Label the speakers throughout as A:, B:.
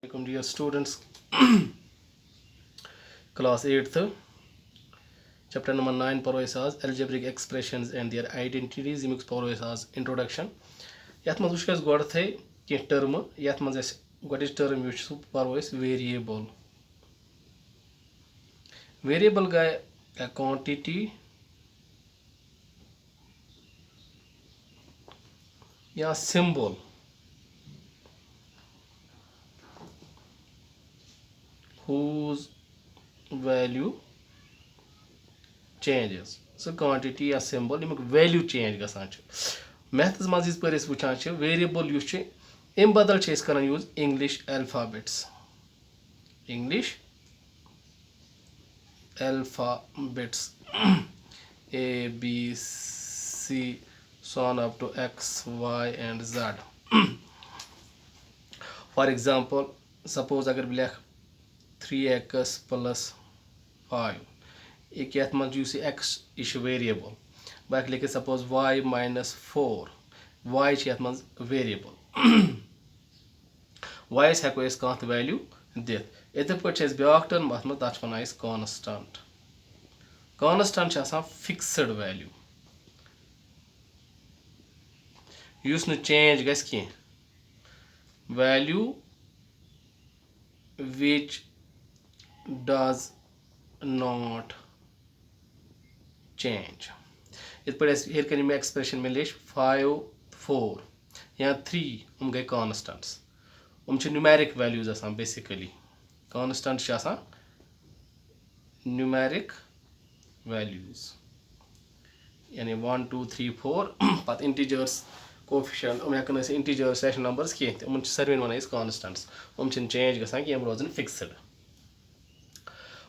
A: Welcome dear students, class 8th, chapter number 9 paro as algebraic expressions and their identities imuk paro as introduction. Yath maz wuch as god thay ke term yath maz as god is term which paro is variable. Variable guy a quantity या symbol whose value changes. So quantity या symbol इमुक value change गसान छ. Maths मज इस पर इस वुचान छ variable use छ इन बदल छ इस करन use English alphabets. English alphabets A B C so on up to X Y and Z. For example, suppose अगर मैं लिख 3x plus 5 एक यात मंज यूज x इश variable बाकी लिखे suppose y minus 4 y छ यात मंज variable y एस हेको एस कांत value दित इथे पट छ ब्याक टर्म अथ मंज तच वनान constant constant छ आसान fixed value यूज न change गस की value which does not change. इत पर here can you expression में लिख 5 4 या 3 गए constants छ numeric values आसान basically constant छ आसान numeric values यानी 1 2 3 4 पत integers coefficient हेकन integers rational numbers कह सर्वेन वन constants छ change गसान कि रोजन fixed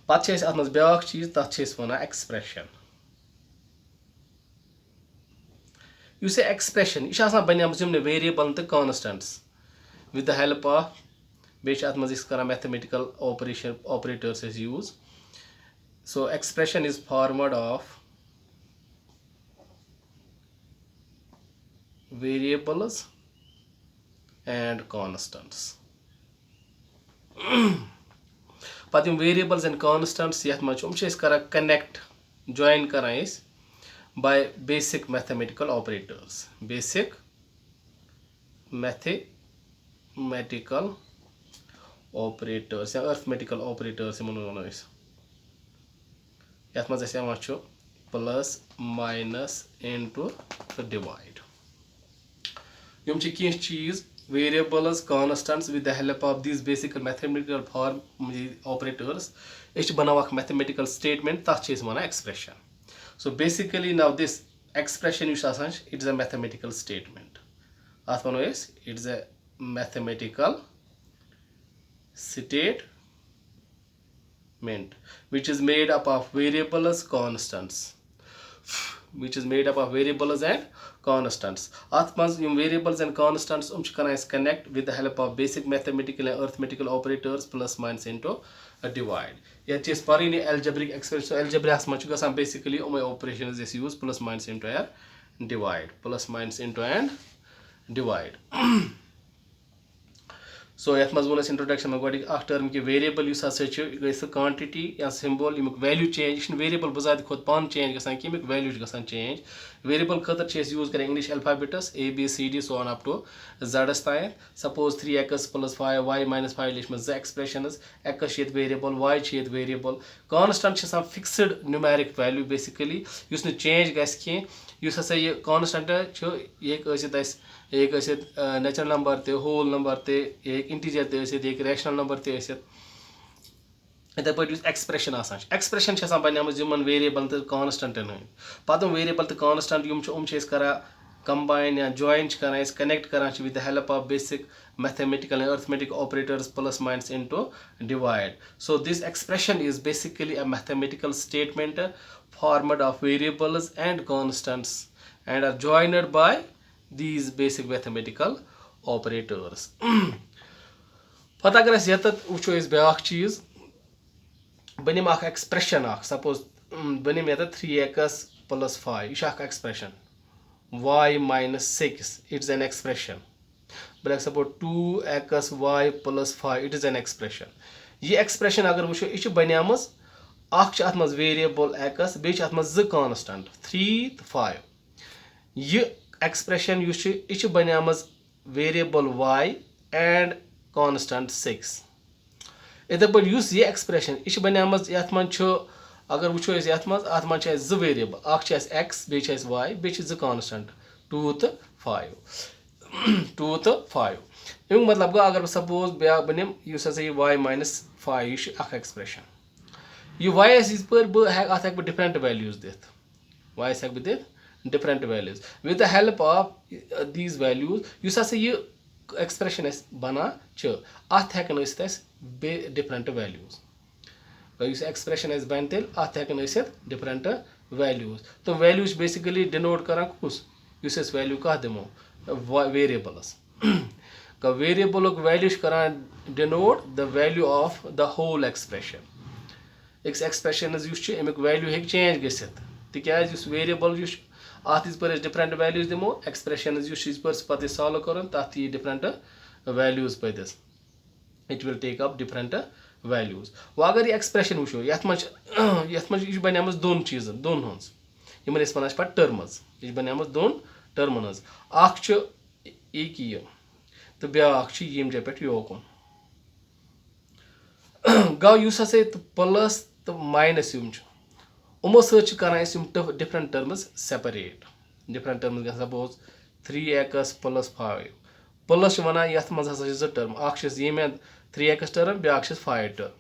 A: पत अत मज ब्याक चीज तथ वन एक्सप्रेशन युस एक्सप्रेशन यह बनियाम वेरिएबल तो constants with the help of बे अत मज कर mathematical operators use so expression is formed of variables and constants पत वेरिएबल्स एंड कॉन्स्टेंट्स यथ मज कर कनेक्ट जॉइन कर by basic mathematical operators basic mathematical operators या arithmetical operators यथ मज प्लस माइनस इनटू डिवाइड यम कह चीज variables constants with the help of these basic mathematical form operators बनाव mathematical statement तथ one expression. So basically now this expression it is a mathematical statement. It is a mathematical statement which is made up of variables constants. Which is made up of variables and constants. Variables and constants connect with the help of basic mathematical and arithmetical operators plus minus into a divide. Yet is algebraic expression. So algebra has basically operations use plus minus into a divide. Plus minus into and divide. So यथ मज वोन introduction में गोड़ अख term कि variable use हसा गई quantity या सिंबल यमुक वैल्यू चेंज वेरिएबल बजात खुद पान चेंज गसान कि यमुक वैल्यू गसान चेंज वेरिएबल खतर यूज कर English alphabets A B C D so on up to Z तान suppose 3x plus 5 y minus 5 लिख Z expressions x variable y variable constant fixed numeric value basically use न change गस कह use हसा ये constant एक natural number ते whole number ते एक इंटीजर ते एक रैशनल नंबर ते इथे पे एक्सप्रेशन एक्सप्रेशन बनियाम वेरिएबल तो कांस्टेंटन पत वेरिएबल तो कांस्टेंट कर कंबाइन या जॉइन कर कनेक्ट कर with the help of basic mathematical and arithmetic operators plus minus into divide. So this expression is basically a mathematical statement formed of variables and constants and are joined by these basic mathematical operators. पता अगर यत वो back चीज बनिम expression suppose बनिम ये 3x plus 5 यह expression y minus 6 it's an expression बह suppose 2xy + 5 it is an expression यह expression अगर वो यह बनियाम अत मज वेरिएबल x बे अत मज 2 कांस्टेंट 3 तो 5 यह एक्सप्रेशन यह बनियाम वेरिएबल y एंड कांस्टेंट 6 इथे पे यह एक्सप्रेशन यह बनियाम ये मज अगर वो अत मज 2 वेरिएबल x बे y बे 2 कांस्टेंट 2 तो 5 2 तो 5 अमुक मतलब गो अगर सपोज ब्या बनिम यह y - 5 यह एक्सप्रेशन यह y इस पर अत हेक डिफरेंट वैल्यूज दित y हेक दित different values with the help of these values युस हसा यह एक्सप्रेशन बना अत हेकन बे डिफरेंट वैल्यूज युस एक्सप्रेशन बन तेल अत हेकन डिफरेंट वैल्यूज तो वैल्यूज बेसिकली डिनोट करान कुस युस वैल्यू कह दिमो वेरिएबल्स वेरिएबल वैल्यू करान denote the value of the whole expression एक एक्सप्रेशन अमुक वैल्यू हे चेंज गसित तिकाज वेरिएबल अत पर डिफरेंट वैल्यूज दिमो एक्सप्रेशन पे सॉल्व कर तथ यी डिफरेंट वैल्यूज पदिस it will take up different values वो अगर यह एक्सप्रेशन वो ये मज बनियाम दोन चीजन दोन हज इन वन पे टर्मज यह बनियाम दोन टर्मन हज एक यह तो ब्या यम जै पे योकुन गो हसा प्लस तो माइनस यमो सर different terms separate different terms suppose 3x + 5 plus one ये मज हसा 2 टर्म ये 3x टर्म ब्या 5 टर्म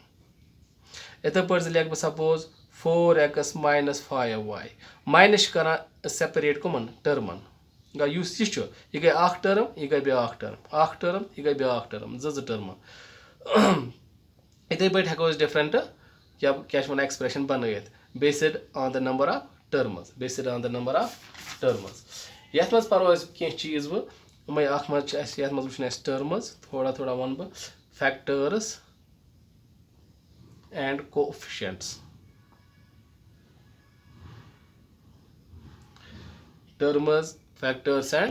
A: इथे पे लिख बह सपोज 4x - 5y माइनस कर सेपरेट कमन टर्मन गो यह गई टर्म यह गई ब्या टर्म टर्म यह गई ब्या टर्म 2 टर्म इथे पे हेको डिफरेंट क्या एक्सप्रेशन बनत based on the number of terms based on the number of terms ये मज पो कह चीज बह वो टर्मस थोड़ा थोड़ा वन बह factors and coefficients terms factors and